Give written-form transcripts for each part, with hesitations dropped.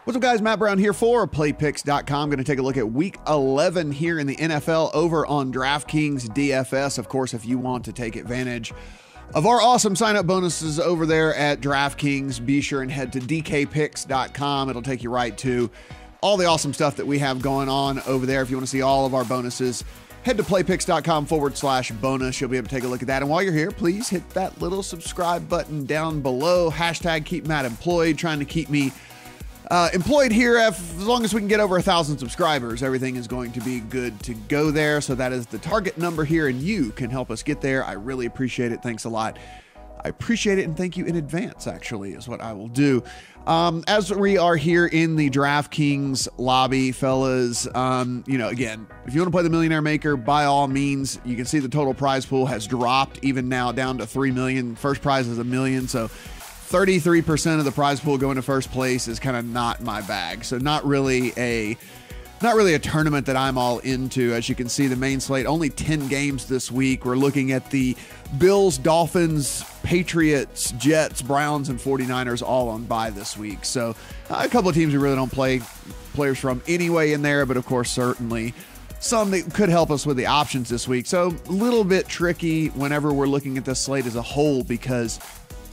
What's up, guys? Matt Brown here for PlayPicks.com. Going to take a look at Week 11 here in the NFL over on DraftKings DFS. Of course, if you want to take advantage of our awesome sign-up bonuses over there at DraftKings, be sure and head to DKPicks.com. It'll take you right to all the awesome stuff that we have going on over there. If you want to see all of our bonuses, head to playpicks.com/bonus. You'll be able to take a look at that. And while you're here, please hit that little subscribe button down below. Hashtag keep Matt employed, trying to keep me employed here. As long as we can get over 1,000 subscribers, everything is going to be good to go there. So that is the target number here, and you can help us get there. I really appreciate it. Thanks a lot. I appreciate it, and thank you in advance, actually, is what I will do. As we are here in the DraftKings lobby, fellas, again, if you want to play the Millionaire Maker, by all means, you can see the total prize pool has dropped even now down to 3 million. First prize is $1 million. So 33% of the prize pool going to first place is kind of not my bag. So not really a tournament that I'm all into. As you can see, the main slate, only 10 games this week. We're looking at the Bills, Dolphins, Patriots, Jets, Browns, and 49ers all on bye this week. So a couple of teams we really don't play players from anyway in there, but of course, certainly some that could help us with the options this week. So a little bit tricky whenever we're looking at this slate as a whole, because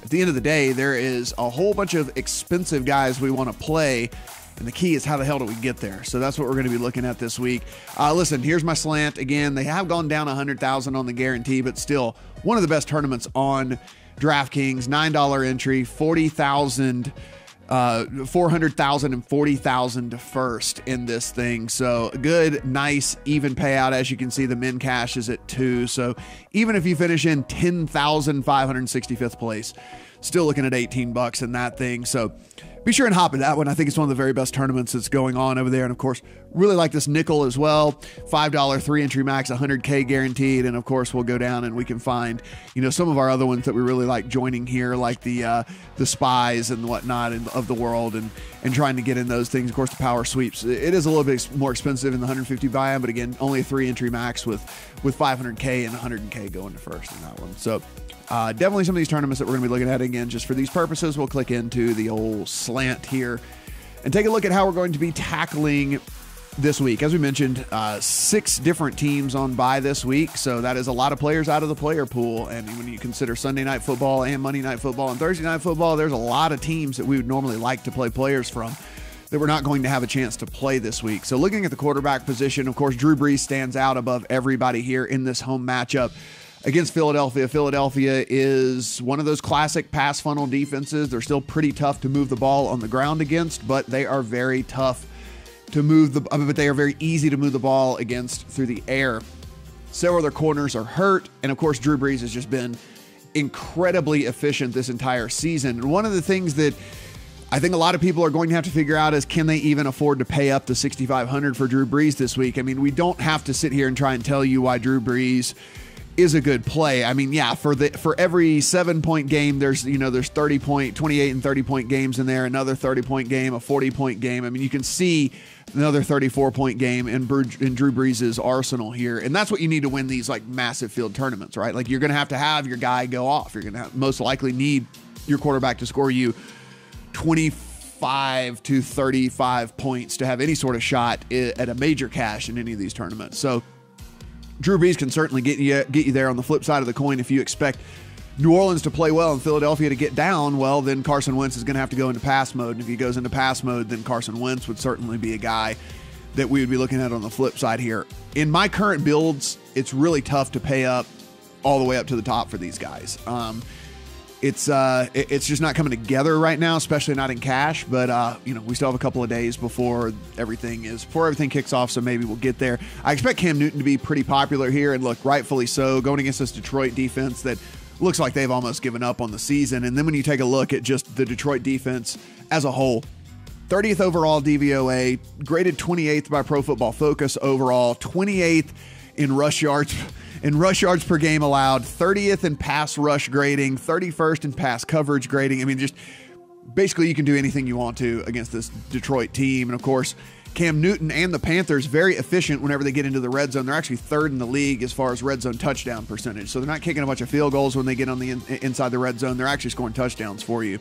at the end of the day, there is a whole bunch of expensive guys we want to play, and the key is how the hell do we get there? So that's what we're going to be looking at this week. Listen, here's my slant. Again, they have gone down 100,000 on the guarantee, but still one of the best tournaments on DraftKings. $9 entry, 40,000, 400,000 and 40,000 to first in this thing. So good, nice, even payout. As you can see, the min cash is at 2. So even if you finish in 10,565th place, still looking at $18 in that thing. So be sure and hop in that one. I think it's one of the very best tournaments that's going on over there. And of course, really like this nickel as well. $5 3 entry max, 100K guaranteed. And of course, we'll go down and we can find, some of our other ones that we really like joining here, like the spies and whatnot of the world, and trying to get in those things. Of course, the power sweeps, it is a little bit more expensive in the 150 buy-in, but again, only a 3 entry max with 500K and 100K going to first in that one. So definitely some of these tournaments that we're going to be looking at. Again, just for these purposes, we'll click into the old slant here and take a look at how we're going to be tackling this week. As we mentioned, 6 different teams on bye this week, so that is a lot of players out of the player pool. And when you consider Sunday Night Football and Monday Night Football and Thursday Night Football, there's a lot of teams that we would normally like to play players from that we're not going to have a chance to play this week. So looking at the quarterback position, of course, Drew Brees stands out above everybody here in this home matchup against Philadelphia. Philadelphia is one of those classic pass funnel defenses. They're still pretty tough to move the ball on the ground against, but they are very tough to move but they are very easy to move the ball against through the air. Several of their corners are hurt, and of course, Drew Brees has just been incredibly efficient this entire season. And one of the things that I think a lot of people are going to have to figure out is, can they even afford to pay up the $6,500 for Drew Brees this week? I mean, we don't have to sit here and try and tell you why Drew Brees is a good play. I mean, yeah, for every 7-point game, there's 28 and 30-point games in there, another 30-point game, a 40-point game. I mean, you can see another 34-point game in Drew Brees' arsenal here. And that's what you need to win these like massive field tournaments, right? Like, you're going to have your guy go off. You're going to most likely need your quarterback to score you 25 to 35 points to have any sort of shot at a major cash in any of these tournaments. So Drew Brees can certainly get you there. On the flip side of the coin, if you expect New Orleans to play well and Philadelphia to get down, well, then Carson Wentz is going to have to go into pass mode. And if he goes into pass mode, then Carson Wentz would certainly be a guy that we would be looking at on the flip side here. In my current builds, it's really tough to pay up all the way up to the top for these guys. It's just not coming together right now, especially not in cash. But we still have a couple of days before everything kicks off, so maybe we'll get there. I expect Cam Newton to be pretty popular here, and look, rightfully so, going against this Detroit defense that looks like they've almost given up on the season. And then when you take a look at just the Detroit defense as a whole, 30th overall DVOA, graded 28th by Pro Football Focus overall, 28th in rush yards per game allowed, 30th in pass rush grading, 31st in pass coverage grading. I mean, just basically you can do anything you want to against this Detroit team. And of course, Cam Newton and the Panthers, very efficient whenever they get into the red zone. They're actually 3rd in the league as far as red zone touchdown percentage. So they're not kicking a bunch of field goals when they get on the inside the red zone. They're actually scoring touchdowns for you.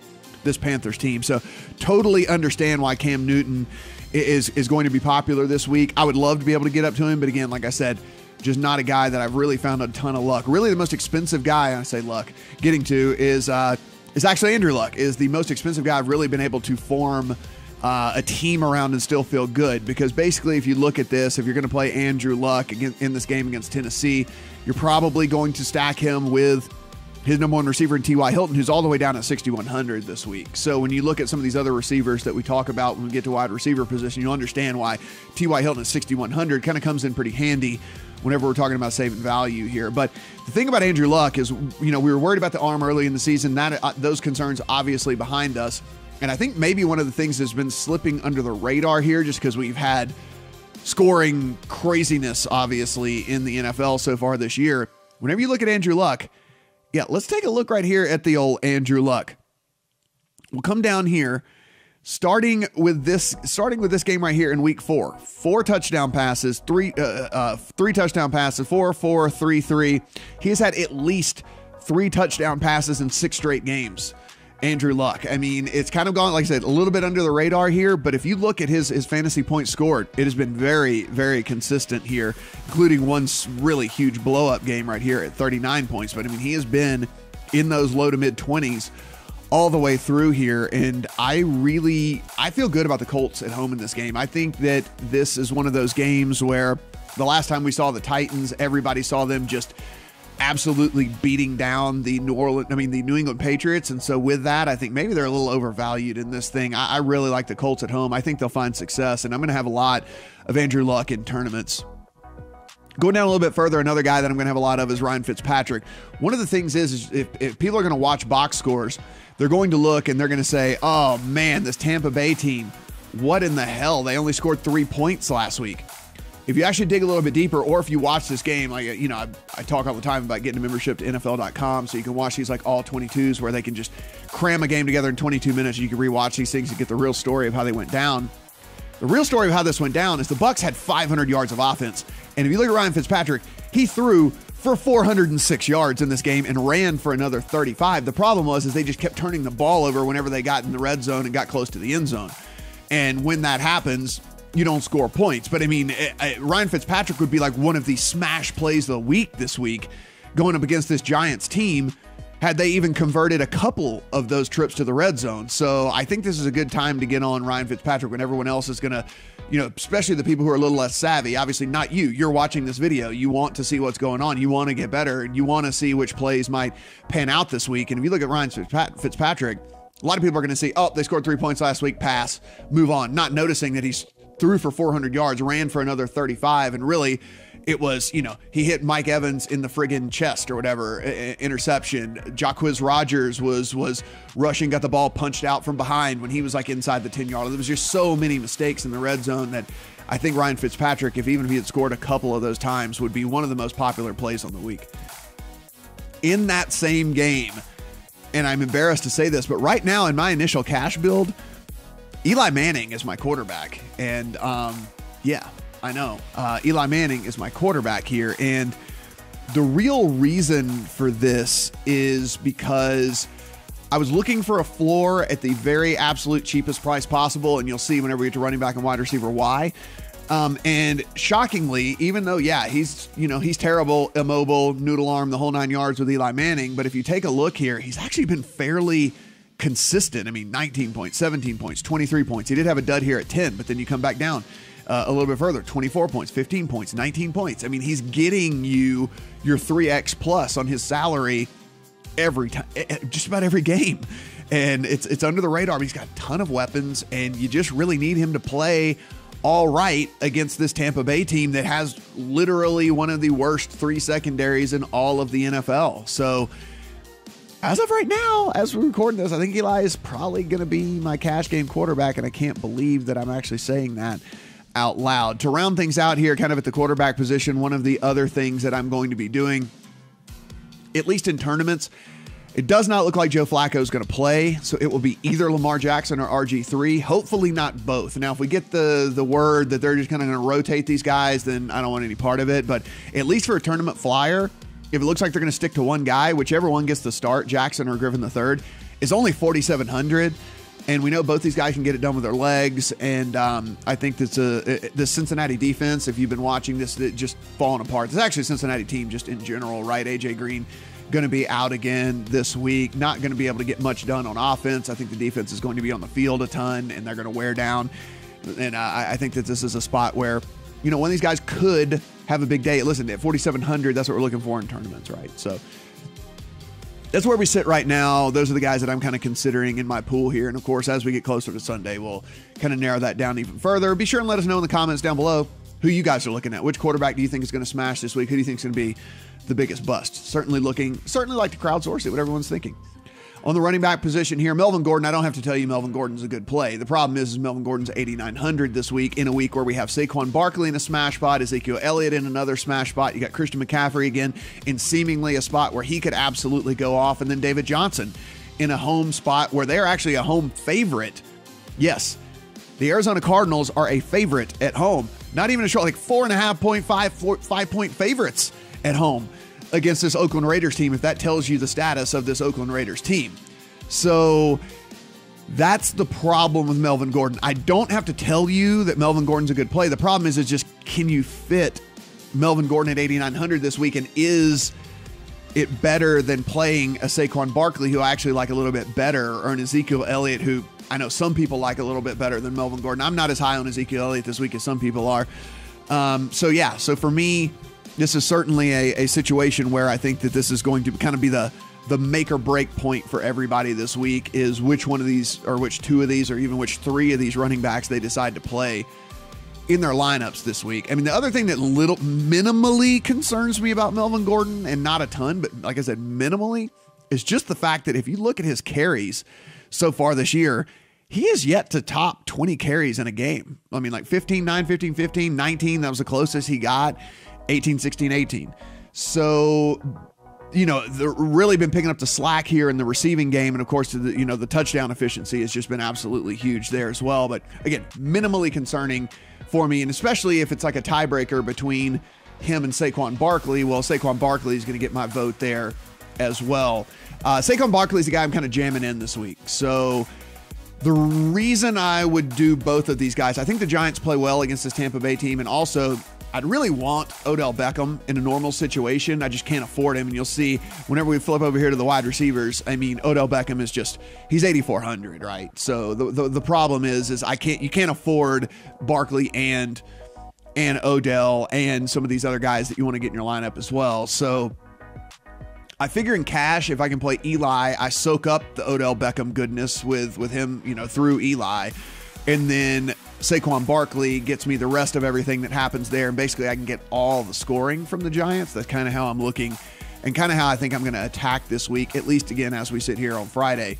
this Panthers team. So totally understand why Cam Newton is going to be popular this week. I would love to be able to get up to him, but again, like I said, just not a guy that I've really found a ton of luck. Really, the most expensive guy, I say luck, getting to is actually Andrew Luck, is the most expensive guy I've really been able to form a team around and still feel good. Because basically, if you look at this, if you're going to play Andrew Luck in this game against Tennessee, you're probably going to stack him with his number one receiver in T.Y. Hilton, who's all the way down at 6,100 this week. So when you look at some of these other receivers that we talk about when we get to wide receiver position, you'll understand why T.Y. Hilton at 6,100 kind of comes in pretty handy whenever we're talking about saving value here. But the thing about Andrew Luck is, we were worried about the arm early in the season. Those concerns obviously behind us. And I think maybe one of the things that's been slipping under the radar here, just because we've had scoring craziness, obviously, in the NFL so far this year. Whenever you look at Andrew Luck, yeah, let's take a look right here at the old Andrew Luck. We'll come down here, starting with this game right here in week 4. 4 touchdown passes, 3 touchdown passes, 4, 4, 3, 3. He has had at least 3 touchdown passes in 6 straight games. Andrew Luck. I mean, it's kind of gone, like I said, a little bit under the radar here, but if you look at his fantasy points scored, it has been very, very consistent here, including one really huge blow-up game right here at 39 points. But I mean, he has been in those low to mid 20s all the way through here, and I feel good about the Colts at home in this game. I think that this is one of those games where the last time we saw the Titans, everybody saw them just absolutely beating down the New England Patriots. And so with that, I think maybe they're a little overvalued in this thing. I really like the Colts at home. I think they'll find success, and I'm going to have a lot of Andrew Luck in tournaments. Going down a little bit further, another guy that I'm going to have a lot of is Ryan Fitzpatrick. One of the things is if people are going to watch box scores, they're going to look and they're going to say, oh man, this Tampa Bay team, what in the hell? They only scored 3 points last week. If you actually dig a little bit deeper, or if you watch this game, like, I talk all the time about getting a membership to NFL.com so you can watch these like all 22s where they can just cram a game together in 22 minutes. You can rewatch these things and get the real story of how they went down. The real story of how this went down is the Bucs had 500 yards of offense. And if you look at Ryan Fitzpatrick, he threw for 406 yards in this game and ran for another 35. The problem was they just kept turning the ball over whenever they got in the red zone and got close to the end zone. And when that happens, you don't score points. But I mean, Ryan Fitzpatrick would be like one of the smash plays of the week this week going up against this Giants team had they even converted a couple of those trips to the red zone. So I think this is a good time to get on Ryan Fitzpatrick when everyone else is going to, especially the people who are a little less savvy. Obviously not you. You're watching this video. You want to see what's going on. You want to get better, and you want to see which plays might pan out this week. And if you look at Ryan Fitzpatrick, a lot of people are going to see, oh, they scored 3 points last week, pass, move on, not noticing that he's threw for 400 yards, ran for another 35, and really it was, he hit Mike Evans in the friggin' chest or whatever, interception. Jacquizz Rodgers was rushing, got the ball punched out from behind when he was like inside the 10-yard. There was just so many mistakes in the red zone that I think Ryan Fitzpatrick, even if he had scored a couple of those times, would be one of the most popular plays on the week. In that same game, and I'm embarrassed to say this, but right now in my initial cash build, Eli Manning is my quarterback. And yeah, I know. Eli Manning is my quarterback here. And the real reason for this is because I was looking for a floor at the very absolute cheapest price possible. And you'll see whenever we get to running back and wide receiver why. And shockingly, even though, yeah, he's terrible, immobile, noodle arm, the whole 9 yards with Eli Manning. But if you take a look here, he's actually been fairly consistent. I mean, 19 points, 17 points, 23 points. He did have a dud here at 10, but then you come back down a little bit further, 24 points, 15 points, 19 points. I mean, he's getting you your 3X plus on his salary every time, just about every game. And it's under the radar, but he's got a ton of weapons, and you just really need him to play all right against this Tampa Bay team that has literally one of the worst 3 secondaries in all of the NFL. So as of right now, as we're recording this, I think Eli is probably going to be my cash game quarterback, and I can't believe that I'm actually saying that out loud. To round things out here, kind of at the quarterback position, one of the other things that I'm going to be doing, at least in tournaments, it does not look like Joe Flacco is going to play, so it will be either Lamar Jackson or RG3, hopefully not both. Now, if we get the word that they're just kind of going to rotate these guys, then I don't want any part of it, but at least for a tournament flyer, if it looks like they're going to stick to one guy, whichever one gets the start, Jackson or Griffin III, is only 4,700. And we know both these guys can get it done with their legs. And I think that's the Cincinnati defense, if you've been watching this, just falling apart. It's actually a Cincinnati team just in general, right? AJ Green going to be out again this week. Not going to be able to get much done on offense. I think the defense is going to be on the field a ton, and they're going to wear down. And I think that this is a spot where, one of these guys could have a big day. Listen, at 4,700, that's what we're looking for in tournaments, right? So that's where we sit right now. Those are the guys that I'm kind of considering in my pool here. And of course, as we get closer to Sunday, we'll kind of narrow that down even further. Be sure and let us know in the comments down below who you guys are looking at. Which quarterback do you think is going to smash this week? Who do you think is going to be the biggest bust? Certainly like to crowdsource it, what everyone's thinking. On the running back position here, Melvin Gordon, I don't have to tell you Melvin Gordon's a good play. The problem is Melvin Gordon's 8,900 this week, in a week where we have Saquon Barkley in a smash spot, Ezekiel Elliott in another smash spot. You got Christian McCaffrey again in seemingly a spot where he could absolutely go off, and then David Johnson in a home spot where they're actually a home favorite. Yes, the Arizona Cardinals are a favorite at home. Not even a short, like 5-point favorites at home against this Oakland Raiders team, if that tells you the status of this Oakland Raiders team. So that's the problem with Melvin Gordon. I don't have to tell you that Melvin Gordon's a good play. The problem is just, can you fit Melvin Gordon at 8,900 this week? And is it better than playing a Saquon Barkley, who I actually like a little bit better, or an Ezekiel Elliott, who I know some people like a little bit better than Melvin Gordon. I'm not as high on Ezekiel Elliott this week as some people are. So for me, this is certainly a situation where I think that this is going to kind of be the make or break point for everybody this week, is which one of these, or which two of these, or even which three of these running backs they decide to play in their lineups this week. I mean, the other thing that minimally concerns me about Melvin Gordon, and not a ton, but like I said, minimally, is just the fact that if you look at his carries so far this year, he is yet to top 20 carries in a game. I mean, like 15, 9, 15, 15, 19, that was the closest he got. 18, 16, 18. So, they've really been picking up the slack here in the receiving game. And of course, the touchdown efficiency has just been absolutely huge there as well. But again, minimally concerning for me. And especially if it's like a tiebreaker between him and Saquon Barkley. Well, Saquon Barkley is going to get my vote there as well. Saquon Barkley is the guy I'm kind of jamming in this week. So the reason I would do both of these guys, I think the Giants play well against this Tampa Bay team. And also, I'd really want Odell Beckham in a normal situation. I just can't afford him. And you'll see whenever we flip over here to the wide receivers, I mean, Odell Beckham is he's 8,400, right? So the problem is you can't afford Barkley and Odell and some of these other guys that you want to get in your lineup as well. So I figure in cash, if I can play Eli, I soak up the Odell Beckham goodness with him, through Eli. And then Saquon Barkley gets me the rest of everything that happens there. And basically I can get all the scoring from the Giants. That's kind of how I'm looking, and kind of how I think I'm going to attack this week, at least again, as we sit here on Friday.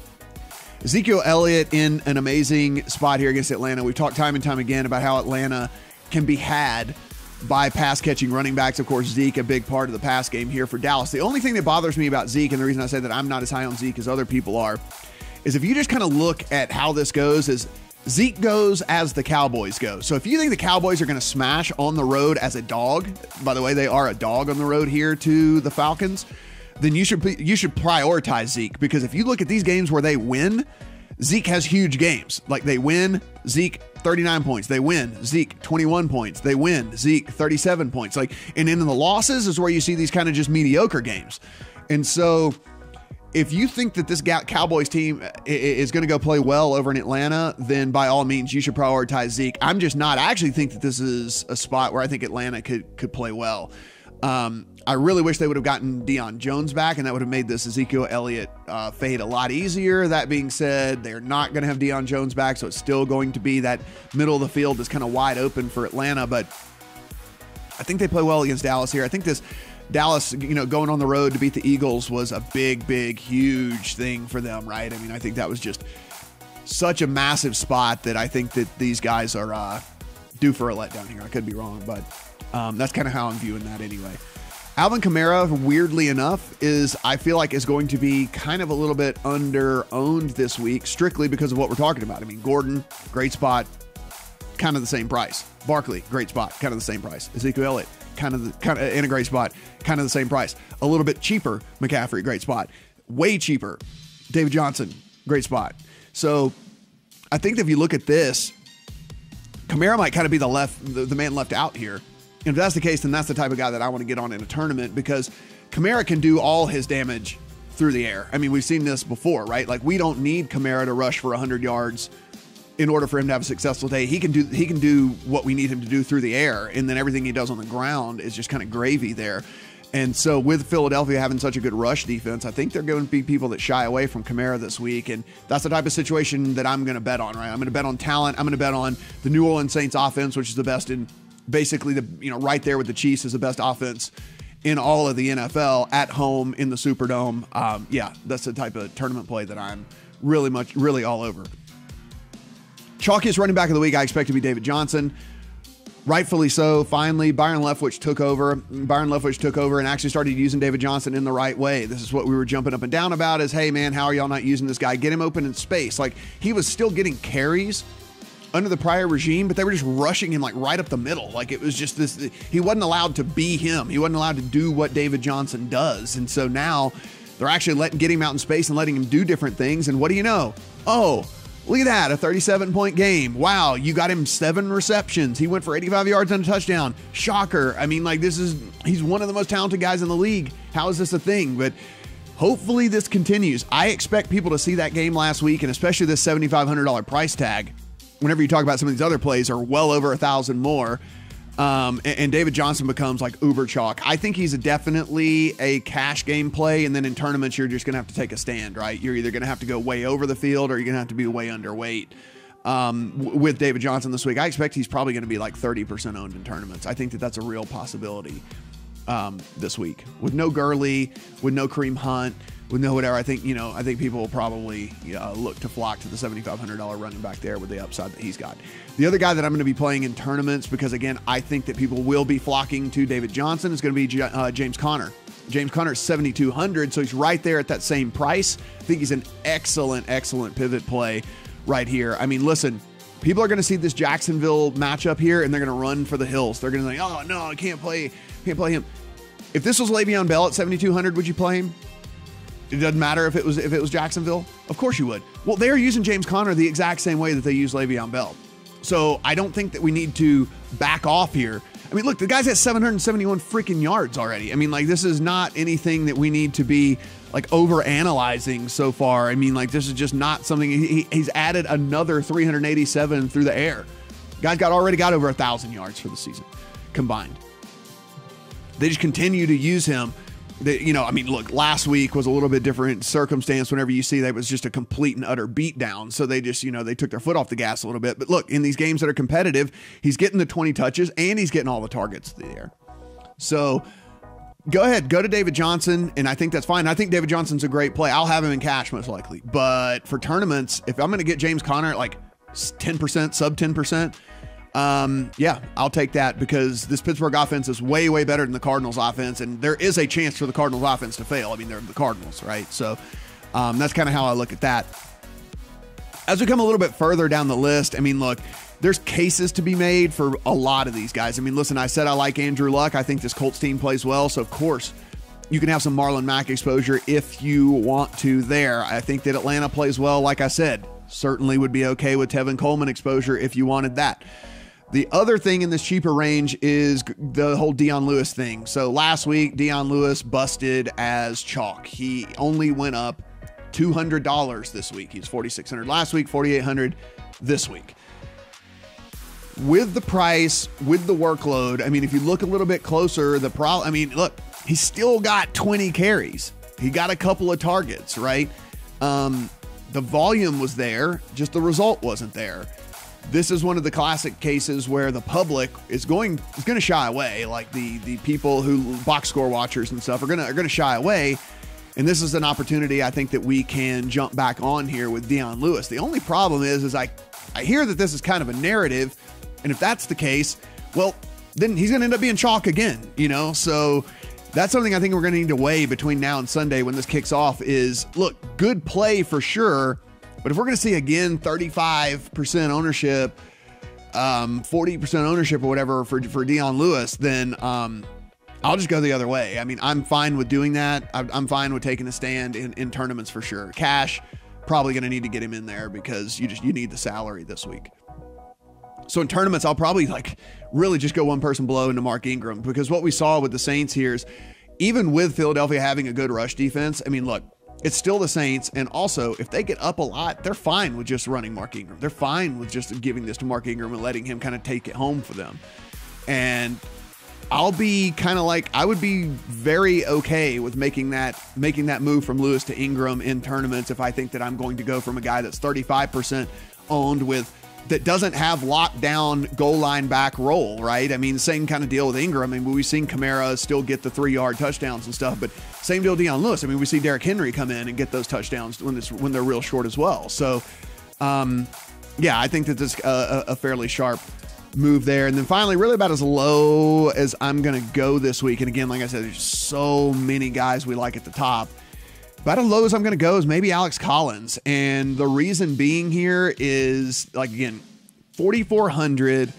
Ezekiel Elliott in an amazing spot here against Atlanta. We've talked time and time again about how Atlanta can be had by pass catching running backs. Of course, Zeke, a big part of the pass game here for Dallas. The only thing that bothers me about Zeke, and the reason I say that I'm not as high on Zeke as other people are, is if you just kind of look at how this goes, is Zeke goes as the Cowboys go. So if you think the Cowboys are going to smash on the road as a dog, by the way, they are a dog on the road here to the Falcons, then you should prioritize Zeke, because if you look at these games where they win, Zeke has huge games. Like they win, Zeke 39 points. They win, Zeke 21 points. They win, Zeke 37 points. And in the losses is where you see these kind of just mediocre games. And so if you think that this Cowboys team is going to go play well over in Atlanta, then by all means, you should prioritize Zeke. I'm just not. I actually think that this is a spot where I think Atlanta could play well. I really wish they would have gotten Deion Jones back, and that would have made this Ezekiel Elliott fade a lot easier. That being said, they're not going to have Deion Jones back, so it's still going to be that middle of the field is kind of wide open for Atlanta. But I think they play well against Dallas here. I think this Dallas, going on the road to beat the Eagles was a big, huge thing for them, right? I mean, I think that was just such a massive spot that I think that these guys are due for a letdown here. I could be wrong, but that's kind of how I'm viewing that anyway. Alvin Kamara, weirdly enough, I feel like is going to be kind of a little bit under-owned this week, strictly because of what we're talking about. I mean, Gordon, great spot, kind of the same price. Barkley, great spot, kind of the same price. Ezekiel Elliott, kind of in a great spot, kind of the same price. A little bit cheaper, McCaffrey, great spot. Way cheaper, David Johnson, Great spot. So I think that if you look at this, Kamara might kind of be the man left out here. And if that's the case, then that's the type of guy that I want to get on in a tournament, because Kamara can do all his damage through the air. I mean, we've seen this before, right? Like, we don't need Kamara to rush for 100 yards in order for him to have a successful day. He can do what we need him to do through the air, and then everything he does on the ground is just kind of gravy there. And so with Philadelphia having such a good rush defense, I think they're going to be people that shy away from Kamara this week. And that's the type of situation that I'm going to bet on, right? I'm going to bet on talent. I'm going to bet on the New Orleans Saints offense, which is the best in basically right there with the Chiefs is the best offense in all of the NFL at home in the Superdome. Yeah, that's the type of tournament play that I'm really all over. Chalkiest running back of the week, I expect to be David Johnson. Rightfully so. Finally, Byron Leftwich took over. And actually started using David Johnson in the right way. This is what we were jumping up and down about is, hey, man, how are y'all not using this guy? Get him open in space. Like, he was still getting carries under the prior regime, but they were just rushing him like right up the middle. Like, it was just this, he wasn't allowed to be him. He wasn't allowed to do what David Johnson does. And so now they're actually getting him out in space and letting him do different things. And what do you know? Oh, look at that, a 37-point game. Wow, you got him 7 receptions. He went for 85 yards and a touchdown. Shocker. I mean, like, he's one of the most talented guys in the league. How is this a thing? But hopefully this continues. I expect people to see that game last week, and especially this $7,500 price tag, whenever you talk about some of these other plays, are well over 1,000 more. And David Johnson becomes like uber chalk. I think he's definitely a cash game play, and then in tournaments, you're just going to have to take a stand, right? You're either going to have to go way over the field or you're going to have to be way underweight. With David Johnson this week, I expect he's probably going to be like 30% owned in tournaments. I think that that's a real possibility this week. With no Gurley, with no Kareem Hunt, with no whatever, I think people will probably look to flock to the $7,500 running back there with the upside that he's got. The other guy that I'm going to be playing in tournaments, because again, I think that people will be flocking to David Johnson, is going to be James Conner. James Conner is 7,200, so he's right there at that same price. I think he's an excellent pivot play right here. I mean, listen, people are going to see this Jacksonville matchup here, and they're going to run for the hills. They're going to think, oh no, I can't play him. If this was Le'Veon Bell at 7,200, would you play him? It doesn't matter if it was Jacksonville. Of course you would. Well, they're using James Conner the exact same way that they use Le'Veon Bell. So I don't think that we need to back off here. I mean, look, the guy's at 771 freaking yards already. I mean, like, this is not anything that we need to be like over analyzing so far. I mean, like, this is just not something. He's added another 387 through the air. Guy's already got over 1,000 yards for the season combined. They just continue to use him. I mean, look, last week was a little bit different circumstance. Whenever you see that, it was just a complete and utter beatdown. So they just, they took their foot off the gas a little bit. But look, in these games that are competitive, he's getting the 20 touches and he's getting all the targets there. So go ahead, go to David Johnson, and I think that's fine. I think David Johnson's a great play. I'll have him in cash most likely. But for tournaments, if I'm going to get James Conner at like 10%, sub 10%, yeah, I'll take that, because this Pittsburgh offense is way better than the Cardinals offense, and there is a chance for the Cardinals offense to fail. I mean, they're the Cardinals, right? So that's kind of how I look at that. As we come a little bit further down the list, I mean, look, there's cases to be made for a lot of these guys. I mean, listen, I said I like Andrew Luck. I think this Colts team plays well, so of course you can have some Marlon Mack exposure if you want to there. I think that Atlanta plays well, like I said. Certainly would be okay with Tevin Coleman exposure if you wanted that. The other thing in this cheaper range is the whole Dion Lewis thing. So last week, Dion Lewis busted as chalk. He only went up $200 this week. He's $4,600 last week, $4,800 this week. With the price, with the workload, I mean, if you look a little bit closer, look, he's still got 20 carries. He got a couple of targets, right? The volume was there, just the result wasn't there. This is one of the classic cases where the public is going to shy away. Like the people who box score watchers and stuff are going to shy away. And this is an opportunity, I think, that we can jump back on here with Dion Lewis. The only problem is I hear that this is kind of a narrative. And if that's the case, well, then he's going to end up being chalk again, So that's something I think we're going to need to weigh between now and Sunday when this kicks off is, look, good play for sure. But if we're going to see, again, 35% ownership, 40% ownership or whatever for Dion Lewis, then I'll just go the other way. I mean, I'm fine with doing that. I'm fine with taking a stand in tournaments for sure. Cash, probably going to need to get him in there because you need the salary this week. So in tournaments, I'll probably like really just go one person below into Mark Ingram, because what we saw with the Saints here is even with Philadelphia having a good rush defense, I mean, look, it's still the Saints. And also, if they get up a lot, they're fine with just running Mark Ingram. They're fine with just giving this to Mark Ingram and letting him kind of take it home for them. And I'll be kind of like, I would be very okay with making that move from Lewis to Ingram in tournaments if I think that I'm going to go from a guy that's 35% owned that doesn't have locked down goal line back roll, right? I mean, same kind of deal with Ingram. I mean, we've seen Kamara still get the 3-yard touchdowns and stuff, but same deal with Deion Lewis. I mean, we see Derrick Henry come in and get those touchdowns when they're real short as well. So, yeah, I think that this a fairly sharp move there. And then finally, really about as low as I'm going to go this week. And again, like I said, there's so many guys we like at the top. About as low as I'm going to go is maybe Alex Collins. And the reason being here is, like, again, 4,400.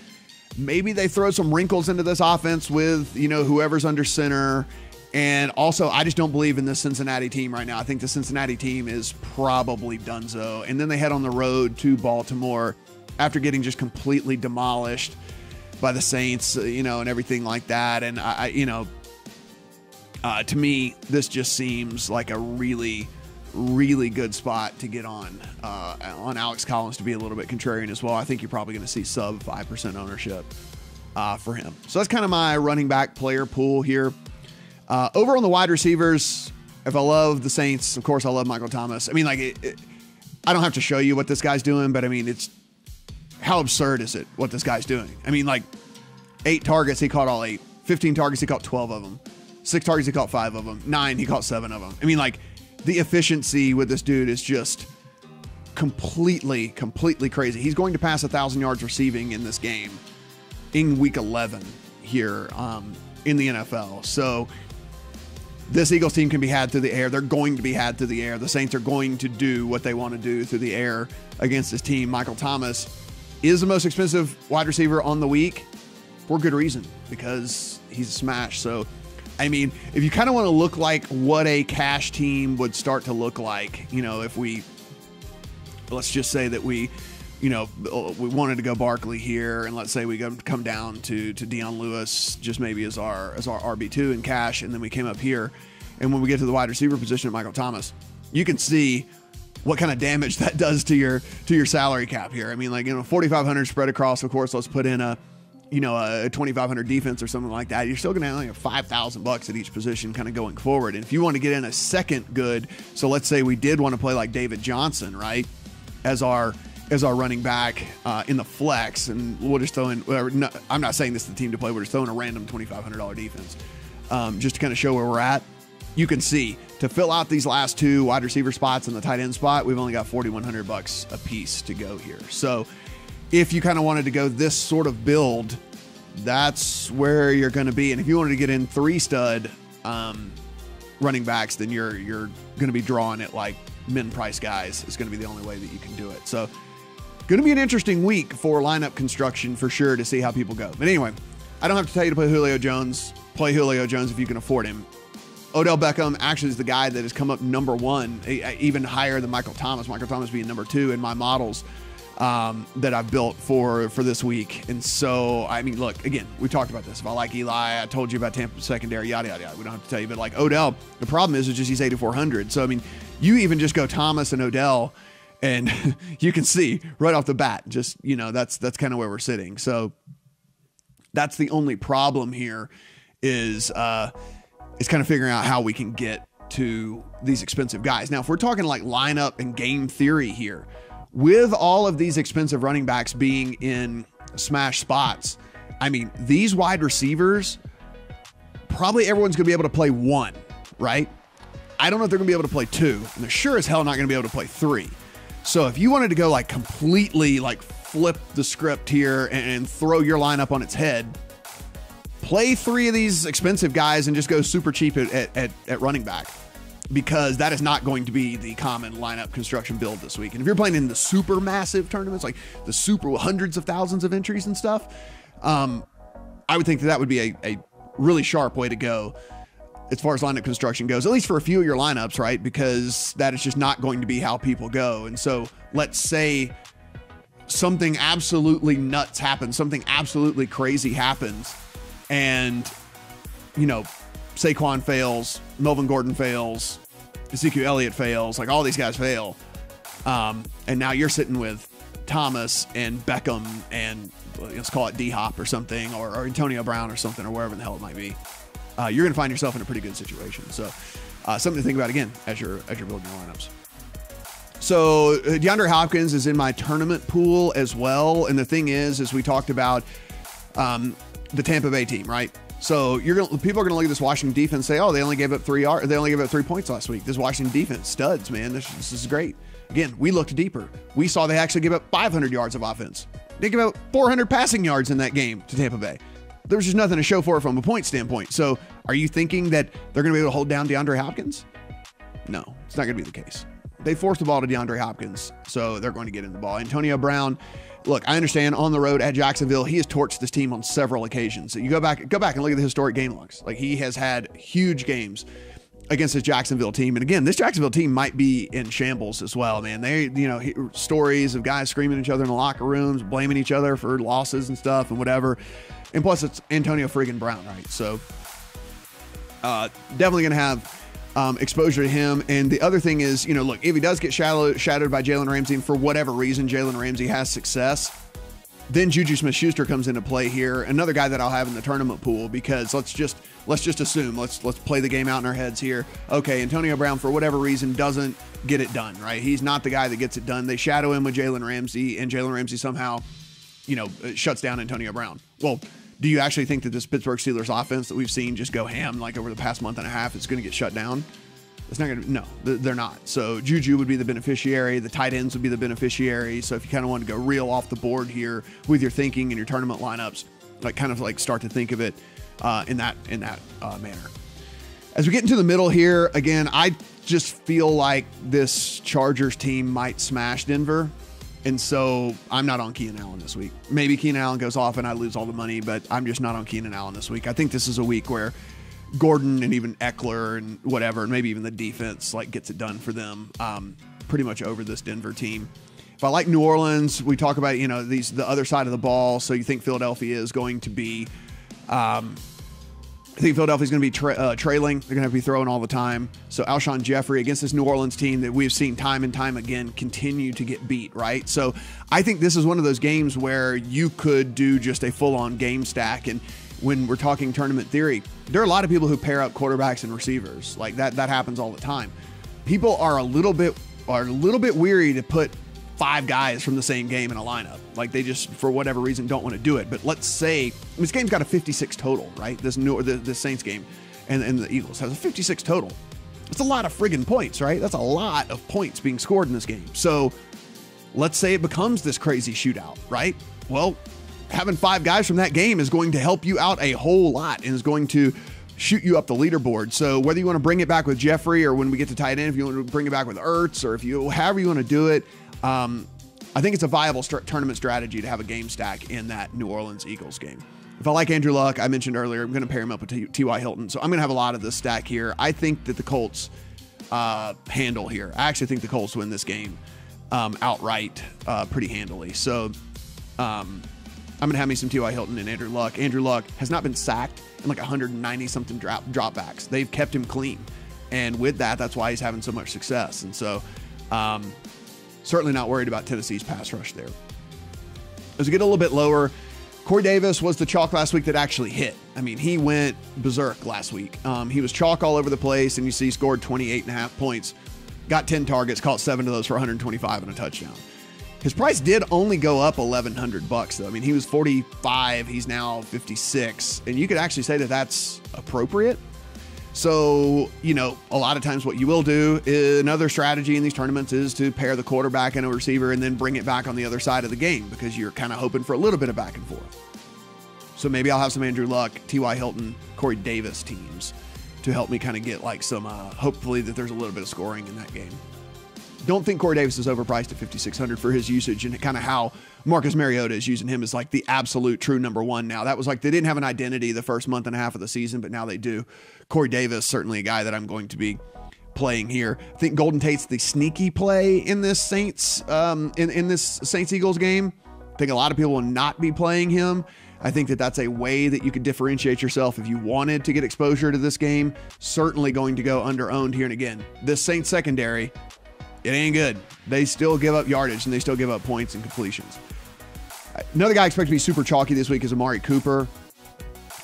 Maybe they throw some wrinkles into this offense with, whoever's under center. And also, I just don't believe in this Cincinnati team right now. I think the Cincinnati team is probably donezo. And then they head on the road to Baltimore after getting just completely demolished by the Saints, and everything like that. And to me, this just seems like a really, really good spot to get on Alex Collins to be a little bit contrarian as well. I think you're probably going to see sub 5% ownership for him. So that's kind of my running back player pool here. Over on the wide receivers, if I love the Saints, of course I love Michael Thomas. I mean, like, I don't have to show you what this guy's doing, but I mean, how absurd is it what this guy's doing? I mean, like, 8 targets, he caught all 8. 15 targets, he caught 12 of them. 6 targets, he caught 5 of them. 9, he caught 7 of them. I mean, like, the efficiency with this dude is just completely crazy. He's going to pass 1,000 yards receiving in this game in week 11 here in the NFL. So this Eagles team can be had through the air. They're going to be had through the air. The Saints are going to do what they want to do through the air against this team. Michael Thomas is the most expensive wide receiver on the week for good reason, because he's a smash. So, I mean, if you kind of want to look like what a cash team would start to look like, if let's just say that we wanted to go Barkley here, and let's say we come down to Deion Lewis just maybe as our RB2 in cash, and then we came up here, and when we get to the wide receiver position of Michael Thomas, you can see what kind of damage that does to your salary cap here. I mean, like, 4,500 spread across, of course, let's put in a 2,500 defense or something like that. You're still going to have like $5,000 at each position kind of going forward. And if you want to get in a second good, so let's say we did want to play like David Johnson, right, as our running back in the flex, and we'll just throw in whatever. No, I'm not saying this is the team to play. We're just throwing a random $2,500 defense just to kind of show where we're at. You can see to fill out these last 2 wide receiver spots and the tight end spot, we've only got $4,100 a piece to go here. So if you kind of wanted to go this sort of build, that's where you're going to be. And if you wanted to get in 3 stud running backs, then you're going to be drawing it like min price guys. It's going to be the only way that you can do it. So going to be an interesting week for lineup construction for sure, to see how people go. But anyway, I don't have to tell you to play Julio Jones. Play Julio Jones if you can afford him. Odell Beckham actually is the guy that has come up number 1, even higher than Michael Thomas. Michael Thomas being number 2 in my models that I've built for this week. And so, I mean, look, again, we talked about this. If I like Eli, I told you about Tampa secondary, yada, yada, yada. We don't have to tell you, but like Odell, the problem is just he's 8,400. So, I mean, you even just go Thomas and Odell, and you can see right off the bat, just, that's kind of where we're sitting. So that's the only problem here is kind of figuring out how we can get to these expensive guys. Now, if we're talking like lineup and game theory here, with all of these expensive running backs being in smash spots, I mean, these wide receivers, probably everyone's going to be able to play 1, right? I don't know if they're going to be able to play 2, and they're sure as hell not going to be able to play 3. So if you wanted to go like completely like flip the script here and throw your lineup on its head, play 3 of these expensive guys and just go super cheap at running back, because that is not going to be the common lineup construction build this week. And if you're playing in the super massive tournaments, like the super hundreds of thousands of entries and stuff, I would think that would be a really sharp way to go. as far as lineup construction goes, at least for a few of your lineups, right? Because that is just not going to be how people go. And so let's say something absolutely nuts happens, something absolutely crazy happens, and, you know, Saquon fails, Melvin Gordon fails, Ezekiel Elliott fails, like all these guys fail. And now you're sitting with Thomas and Beckham and let's call it D-Hop or something, or Antonio Brown or something, or wherever the hell it might be. You're going to find yourself in a pretty good situation. So something to think about again as you're building your lineups. So DeAndre Hopkins is in my tournament pool as well. And the thing is we talked about the Tampa Bay team, right? So people are going to look at this Washington defense and say, oh, they only gave up 3 points last week. This Washington defense, studs, man. This is great. Again, we looked deeper. We saw they actually gave up 500 yards of offense. They gave up 400 passing yards in that game to Tampa Bay. There was just nothing to show for it from a point standpoint. So are you thinking that they're going to be able to hold down DeAndre Hopkins? No, it's not going to be the case. They forced the ball to DeAndre Hopkins, so they're going to get in the ball. Antonio Brown, look, I understand on the road at Jacksonville, he has torched this team on several occasions. So you go back and look at the historic game logs. Like, he has had huge games against this Jacksonville team. And again, this Jacksonville team might be in shambles as well, man. They, stories of guys screaming at each other in the locker rooms, blaming each other for losses and stuff and whatever. And plus it's Antonio friggin' Brown, right? So definitely going to have exposure to him. And the other thing is, look, if he does get shadowed by Jalen Ramsey, and for whatever reason Jalen Ramsey has success, then Juju Smith-Schuster comes into play here. Another guy that I'll have in the tournament pool, because let's just assume, let's play the game out in our heads here. Okay, Antonio Brown, for whatever reason, doesn't get it done, right? He's not the guy that gets it done. They shadow him with Jalen Ramsey, and Jalen Ramsey somehow, shuts down Antonio Brown. Well, do you actually think that this Pittsburgh Steelers offense that we've seen just go ham like over the past month and a half is going to get shut down? It's not going to, no, they're not. So Juju would be the beneficiary. The tight ends would be the beneficiary. So if you kind of want to go real off the board here with your thinking and your tournament lineups, start to think of it in that manner. As we get into the middle here, again, I just feel like this Chargers team might smash Denver. And so I'm not on Keenan Allen this week. Maybe Keenan Allen goes off and I lose all the money, but I'm just not on Keenan Allen this week. I think this is a week where Gordon and even Eckler and whatever, and maybe even the defense gets it done for them pretty much over this Denver team. If I like New Orleans, we talk about, the other side of the ball. So you think Philadelphia is going to be, I think Philadelphia's going to be trailing. They're going to have to be throwing all the time. So Alshon Jeffrey against this New Orleans team that we've seen time and time again continue to get beat, right? So I think this is one of those games where you could do just a full-on game stack. And when we're talking tournament theory, there are a lot of people who pair up quarterbacks and receivers. Like that happens all the time. People are a little bit weary to put 5 guys from the same game in a lineup. Like they just, for whatever reason, don't want to do it. But let's say this game's got a 56 total, right? This Saints game and the Eagles has a 56 total. That's a lot of friggin' points, right? That's a lot of points being scored in this game. So let's say it becomes this crazy shootout, right? Well, having 5 guys from that game is going to help you out a whole lot and is going to shoot you up the leaderboard. So whether you want to bring it back with Jeffrey, or when we get to tight end, if you want to bring it back with Ertz, or however you want to do it, I think it's a viable tournament strategy to have a game stack in that New Orleans Eagles game. If I like Andrew Luck, I mentioned earlier, I'm going to pair him up with T.Y. Hilton. So I'm going to have a lot of this stack here. I think that the Colts handle here. I actually think the Colts win this game outright pretty handily. So I'm going to have me some T.Y. Hilton and Andrew Luck. Andrew Luck has not been sacked in like 190-something dropbacks. They've kept him clean. And with that, that's why he's having so much success. And so certainly not worried about Tennessee's pass rush there. As we get a little bit lower, Corey Davis was the chalk last week that actually hit. I mean, he went berserk last week. He was chalk all over the place, and you see he scored 28.5 points, got 10 targets, caught 7 of those for 125 and a touchdown. His price did only go up $1,100 though. I mean, he was 45, he's now 56, and you could actually say that that's appropriate. So, a lot of times what you will do is another strategy in these tournaments is to pair the quarterback and a receiver and then bring it back on the other side of the game, because you're kind of hoping for a little bit of back and forth. So maybe I'll have some Andrew Luck, T.Y. Hilton, Corey Davis teams to help me kind of get like some, hopefully that there's a little bit of scoring in that game. don't think Corey Davis is overpriced at 5,600 for his usage and kind of how Marcus Mariota is using him as like the absolute true number one now. That was like they didn't have an identity the first month and a half of the season, but now they do. Corey Davis, certainly a guy that I'm going to be playing here. I think Golden Tate's the sneaky play in this Saints in this Saints-Eagles game. I think a lot of people will not be playing him. I think that that's a way that you could differentiate yourself if you wanted to get exposure to this game. Certainly going to go under-owned here. And again, this Saints secondary, it ain't good. They still give up yardage and they still give up points and completions. Another guy I expect to be super chalky this week is Amari Cooper.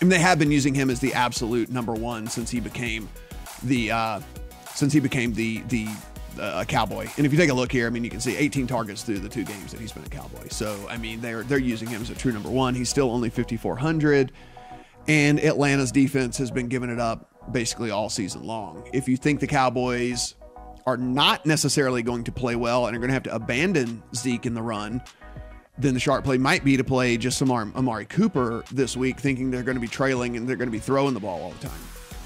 And they have been using him as the absolute number one since he became the Cowboy. And if you take a look here, I mean, you can see 18 targets through the 2 games that he's been a Cowboy. So, I mean, they're using him as a true number one. He's still only 5,400, and Atlanta's defense has been giving it up basically all season long. If you think the Cowboys are not necessarily going to play well and are going to have to abandon Zeke in the run, then the sharp play might be to play just some Amari Cooper this week, thinking they're going to be trailing and they're going to be throwing the ball all the time.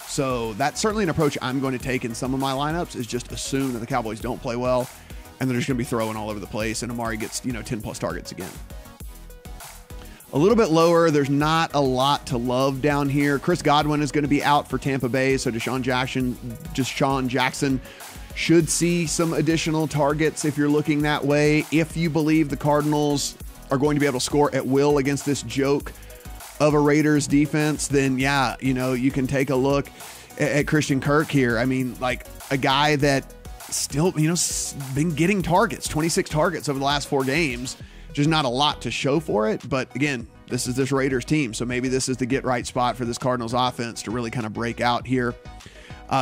So that's certainly an approach I'm going to take in some of my lineups, is just assume that the Cowboys don't play well and they're just going to be throwing all over the place and Amari gets, 10 plus targets again. A little bit lower, there's not a lot to love down here. Chris Godwin is going to be out for Tampa Bay, so Deshaun Jackson should see some additional targets if you're looking that way. If you believe the Cardinals are going to be able to score at will against this joke of a Raiders defense, then yeah, you can take a look at Christian Kirk here. I mean, like a guy that still, been getting targets, 26 targets over the last 4 games. Just not a lot to show for it. But again, this is this Raiders team. So maybe this is the get right spot for this Cardinals offense to really kind of break out here.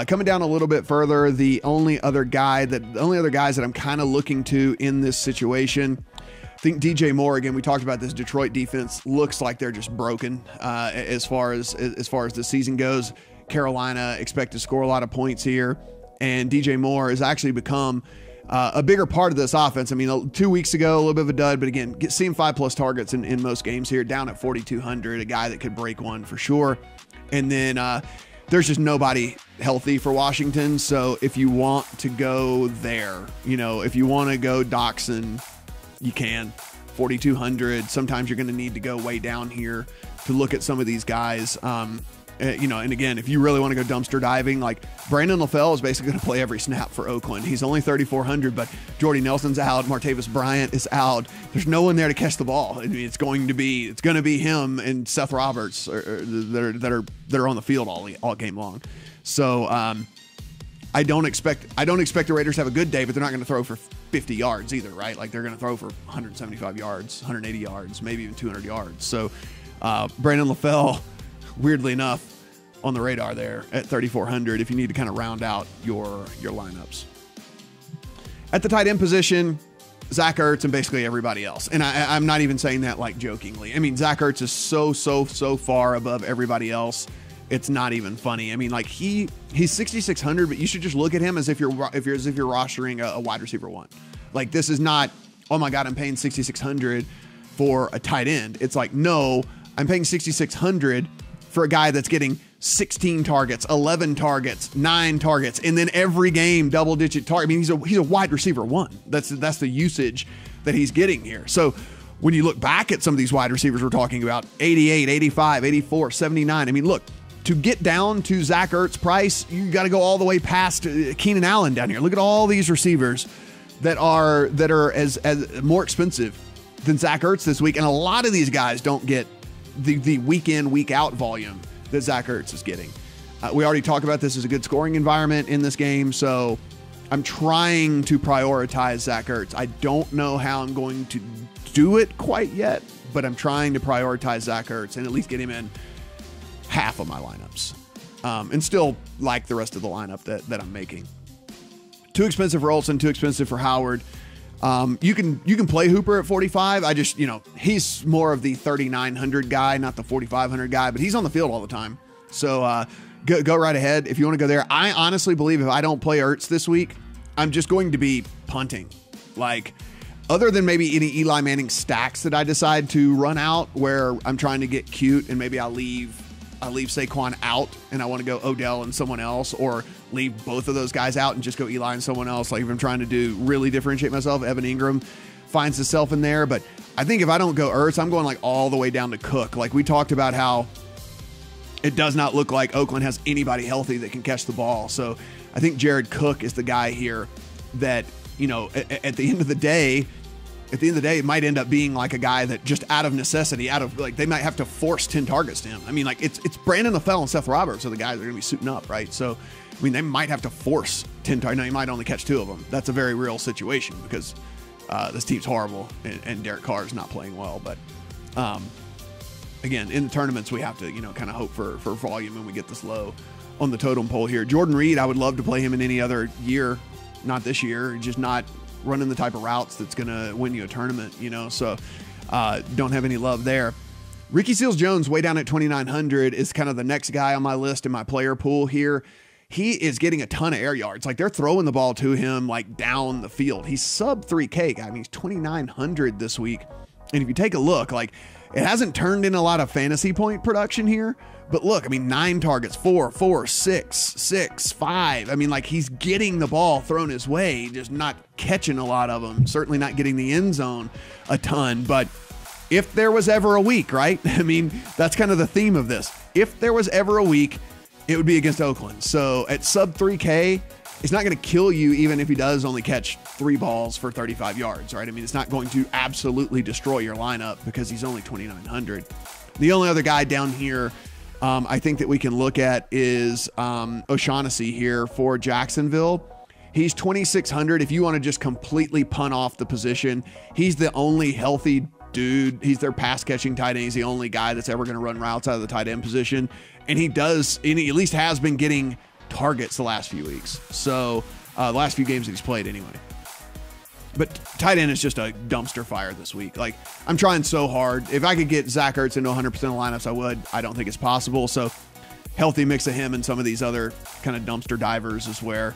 Coming down a little bit further, the only other guys that I'm kind of looking to in this situation, I think DJ Moore, again, we talked about this Detroit defense, looks like they're just broken as far as the season goes. Carolina expect to score a lot of points here, and DJ Moore has actually become a bigger part of this offense. I mean, 2 weeks ago, a little bit of a dud, but again, seeing 5+ targets in most games here, down at 4,200, a guy that could break one for sure. And then there's just nobody healthy for Washington. So if you want to go there, if you want to go Doxson, you can. 4,200. Sometimes you're going to need to go way down here to look at some of these guys. And again, if you really want to go dumpster diving, like Brandon LaFell is basically going to play every snap for Oakland. He's only 3,400, but Jordy Nelson's out. Martavis Bryant is out. There's no one there to catch the ball. I mean, it's going to be him and Seth Roberts that are on the field all game long. So I don't expect the Raiders to have a good day, but they're not going to throw for 50 yards either, right? Like they're going to throw for 175 yards, 180 yards, maybe even 200 yards. So Brandon LaFell, weirdly enough, on the radar there at 3,400 if you need to kind of round out your lineups. At the tight end position, Zach Ertz and basically everybody else. And I'm not even saying that like jokingly. I mean, Zach Ertz is so far above everybody else. It's not even funny. I mean, like he's 6,600, but you should just look at him as if you're rostering a wide receiver one. Like this is not, oh my God, I'm paying 6,600 for a tight end. It's like, no, I'm paying 6,600 for a guy that's getting 16 targets, 11 targets, 9 targets, and then every game double-digit target. I mean, he's a wide receiver one. That's the usage that he's getting here. So when you look back at some of these wide receivers we're talking about, 88, 85, 84, 79. I mean, look, to get down to Zach Ertz price, you got to go all the way past Keenan Allen down here. Look at all these receivers that are as more expensive than Zach Ertz this week, and a lot of these guys don't get the week in, week out volume that Zach Ertz is getting. We already talked about this as a good scoring environment in this game, so I'm trying to prioritize Zach Ertz. I don't know how I'm going to do it quite yet, but I'm trying to prioritize Zach Ertz and at least get him in half of my lineups, and still like the rest of the lineup that I'm making. Too expensive for Olsen, too expensive for Howard. You can play Hooper at 45. I just, he's more of the 3,900 guy, not the 4,500 guy, but he's on the field all the time. So go right ahead if you want to go there. I honestly believe if I don't play Ertz this week, I'm just going to be punting. Like, other than maybe any Eli Manning stacks that I decide to run out where I'm trying to get cute and maybe I leave Saquon out and I want to go Odell and someone else, or leave both of those guys out and just go Eli and someone else. Like if I'm trying to really differentiate myself, Evan Ingram finds himself in there. But I think if I don't go Ertz, I'm going like all the way down to Cook. Like we talked about how it does not look like Oakland has anybody healthy that can catch the ball. So I think Jared Cook is the guy here that, you know, at the end of the day, it might end up being like a guy that just out of necessity, they might have to force 10 targets to him. I mean, like it's Brandon LaFell and Seth Roberts are the guys that are going to be suiting up, right? So, I mean, they might have to force 10 targets. Now, you might only catch 2 of them. That's a very real situation because this team's horrible and Derek Carr is not playing well. But again, in the tournaments, we have to, you know, kind of hope for volume and we get this low on the totem pole here. Jordan Reed, I would love to play him in any other year, not this year, just not running the type of routes that's going to win you a tournament, you know, so don't have any love there. Ricky Seals-Jones, way down at 2,900, is kind of the next guy on my list in my player pool here. He is getting a ton of air yards. Like they're throwing the ball to him like down the field. He's sub 3K guy. I mean, he's 2,900 this week. And if you take a look, like it hasn't turned in a lot of fantasy point production here, but look, I mean, 9 targets, 4, 6, 5. I mean, like he's getting the ball thrown his way, just not catching a lot of them, certainly not getting the end zone a ton. But if there was ever a week, right? I mean, that's kind of the theme of this. If there was ever a week, it would be against Oakland. So at sub 3K, it's not going to kill you even if he does only catch 3 balls for 35 yards, right? I mean, it's not going to absolutely destroy your lineup because he's only 2,900. The only other guy down here I think that we can look at is O'Shaughnessy here for Jacksonville. He's 2,600. If you want to just completely punt off the position, he's the only healthy dude. He's their pass catching tight end. He's the only guy that's ever going to run routes out of the tight end position. And he at least has been getting targets the last few weeks. So the last few games that he's played anyway. But tight end is just a dumpster fire this week. Like, I'm trying so hard. If I could get Zach Ertz into 100% of lineups, I would. I don't think it's possible. So, healthy mix of him and some of these other kind of dumpster divers is where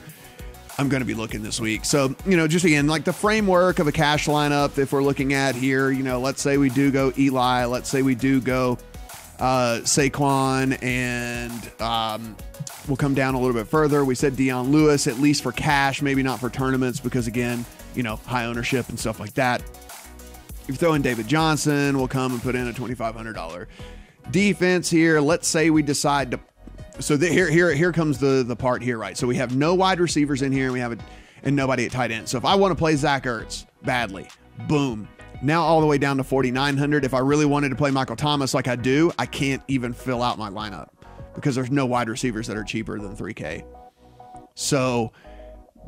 I'm going to be looking this week. So, you know, just again, like the framework of a cash lineup, if we're looking at here, you know, let's say we do go Eli. Let's say we do go Saquon, and we'll come down a little bit further. We said Dion Lewis, at least for cash, maybe not for tournaments, because again, you know, high ownership and stuff like that. If you throw in David Johnson, we'll come and put in a $2,500 defense here. Let's say we decide to. So here comes the part here, right? So we have no wide receivers in here, and we have and nobody at tight end. So if I want to play Zach Ertz badly, boom. Now all the way down to 4,900. If I really wanted to play Michael Thomas like I do, I can't even fill out my lineup because there's no wide receivers that are cheaper than 3K. So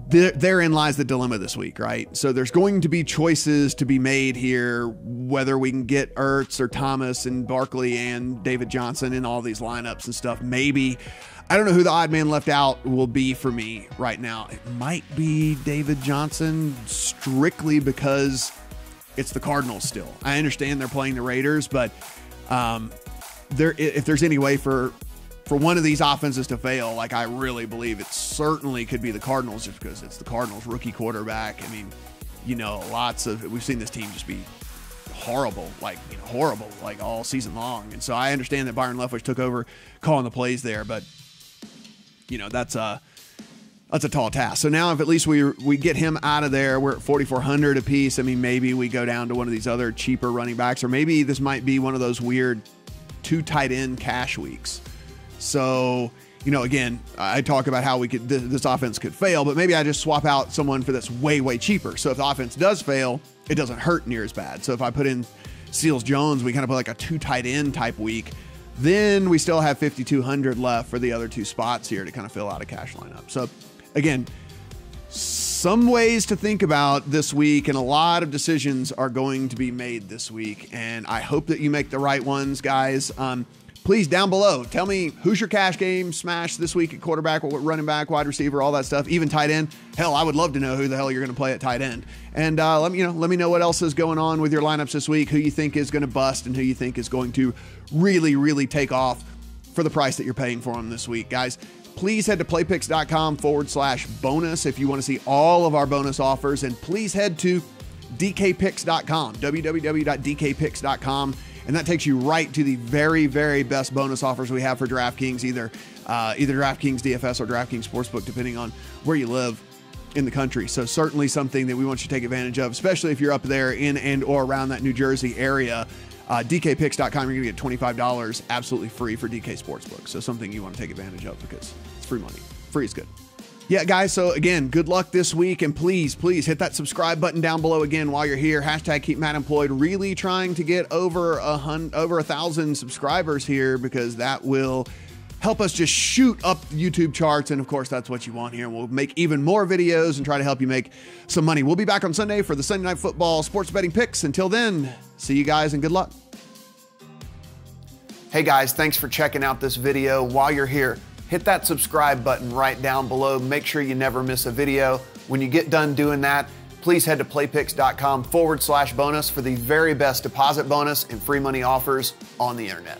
therein lies the dilemma this week, right? So there's going to be choices to be made here, whether we can get Ertz or Thomas and Barkley and David Johnson in all these lineups and stuff. Maybe, I don't know who the odd man left out will be for me right now. It might be David Johnson strictly because it's the Cardinals still. I understand they're playing the Raiders, but if there's any way for one of these offenses to fail, like I really believe it certainly could be the Cardinals, just because it's the Cardinals rookie quarterback. I mean, you know, we've seen this team just be horrible, like all season long. And so I understand that Byron Leftwich took over calling the plays there, but you know, that's a tall task. So now if at least we get him out of there, we're at 4,400 a piece. I mean, maybe we go down to one of these other cheaper running backs, or maybe this might be one of those weird 2 tight end cash weeks. So, you know, again, I talk about how this offense could fail, but maybe I just swap out someone for that's way, way cheaper. So if the offense does fail, it doesn't hurt near as bad. So if I put in Seals-Jones, we kind of put like a 2 tight end type week. Then we still have 5,200 left for the other 2 spots here to kind of fill out a cash lineup. So again, some ways to think about this week, and a lot of decisions are going to be made this week. And I hope that you make the right ones, guys. Please, down below, tell me who's your cash game smash this week at quarterback, running back, wide receiver, all that stuff, even tight end. Hell, I would love to know who the hell you're going to play at tight end. And let me know what else is going on with your lineups this week, who you think is going to bust and who you think is going to really, really take off for the price that you're paying for them this week. Guys, please head to playpicks.com/bonus if you want to see all of our bonus offers. And please head to dkpicks.com, www.dkpicks.com. and that takes you right to the very, very best bonus offers we have for DraftKings, either DraftKings DFS or DraftKings Sportsbook, depending on where you live in the country. So certainly something that we want you to take advantage of, especially if you're up there in and or around that New Jersey area. DKPicks.com, you're going to get $25 absolutely free for DK Sportsbook. So something you want to take advantage of because it's free money. Free is good. Yeah, guys. So again, good luck this week, and please hit that subscribe button down below again while you're here. Hashtag keep Matt employed. Really trying to get over 1,000 subscribers here, because that will help us just shoot up the YouTube charts. And of course, that's what you want here. We'll make even more videos and try to help you make some money. We'll be back on Sunday for the Sunday Night Football sports betting picks. Until then, see you guys and good luck. Hey guys, thanks for checking out this video. While you're here, hit that subscribe button right down below. Make sure you never miss a video. When you get done doing that, please head to playpicks.com/bonus for the very best deposit bonus and free money offers on the internet.